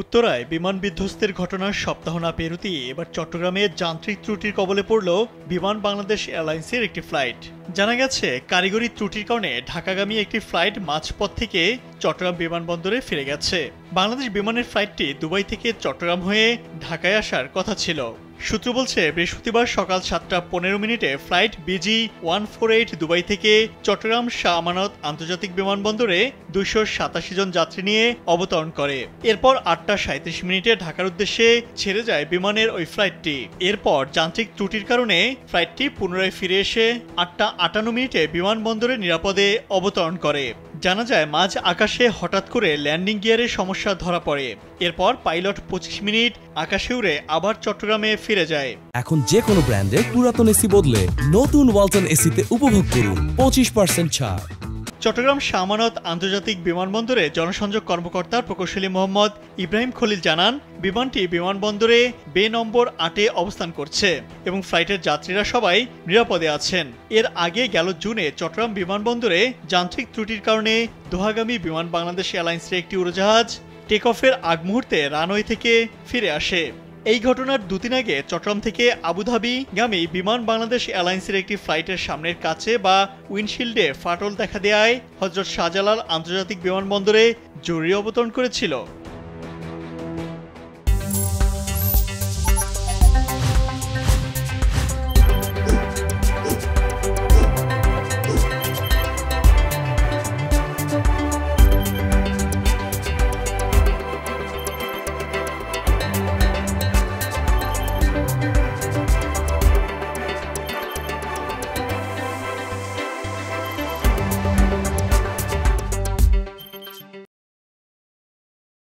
উত্তরায় বিমান বিধ্বস্তের ঘটনার সপ্তাহ না পেরোতেই এবার চট্টগ্রামে যান্ত্রিক ত্রুটির কবলে পড়ল বিমান বাংলাদেশ এয়ারলাইন্সের একটি ফ্লাইট। জানা গেছে, কারিগরি ত্রুটির কারণে ঢাকাগামী একটি ফ্লাইট মাঝপথ থেকে চট্টগ্রাম বিমানবন্দরে ফিরে গেছে। বাংলাদেশ বিমানের ফ্লাইটটি দুবাই থেকে চট্টগ্রাম হয়ে ঢাকায় আসার কথা ছিল। সূত্র বলছে, বৃহস্পতিবার সকাল 7টা 15 মিনিটে ফ্লাইট BG 148 দুবাই থেকে চট্টগ্রাম শাহ আমানত আন্তর্জাতিক বিমানবন্দরে 287 জন যাত্রী নিয়ে অবতরণ করে। এরপর 8টা 37 মিনিটে ঢাকার উদ্দেশ্যে ছেড়ে যায় বিমানের ওই ফ্লাইটটি। এরপর যান্ত্রিক ত্রুটির কারণে ফ্লাইটটি পুনরায় ফিরে এসে 8টা 58 মিনিটে বিমানবন্দরে নিরাপদে অবতরণ করে। জানা যায়, মাঝ আকাশে হঠাৎ করে ল্যান্ডিং গিয়ারের সমস্যা ধরা পড়ে। এরপর পাইলট 25 মিনিট আকাশে উড়ে আবার চট্টগ্রামে ফিরে যায়। এখন যে কোনো ব্র্যান্ডের পুরাতন এসি বদলে নতুন ওয়ালটন এসিতে উপভোগ করুন 25% ছাড়। চট্টগ্রাম শাহ আমানত আন্তর্জাতিক বিমানবন্দরে জনসংযোগ কর্মকর্তা প্রকৌশলী মোহাম্মদ ইব্রাহিম খলিল জানান, বিমানটি বিমানবন্দরে বে নম্বর 8-এ অবস্থান করছে এবং ফ্লাইটের যাত্রীরা সবাই নিরাপদে আছেন। এর আগে গেল জুনে চট্টগ্রাম বিমানবন্দরে যান্ত্রিক ত্রুটির কারণে দোহাগামী বিমান বাংলাদেশ এয়ারলাইন্সের একটি উড়োজাহাজ টেক অফের আগ মুহূর্তে রানওয়ে থেকে ফিরে আসে। এই ঘটনার দুদিন আগে চট্টগ্রাম থেকে আবুধাবি গামী বিমান বাংলাদেশ এয়ারলাইন্সের একটি ফ্লাইটের সামনের কাছে বা উইন্ডশিল্ডে ফাটল দেখা দেয়ায় হযরত শাহজালাল আন্তর্জাতিক বিমানবন্দরে জরুরি অবতরণ করেছিল।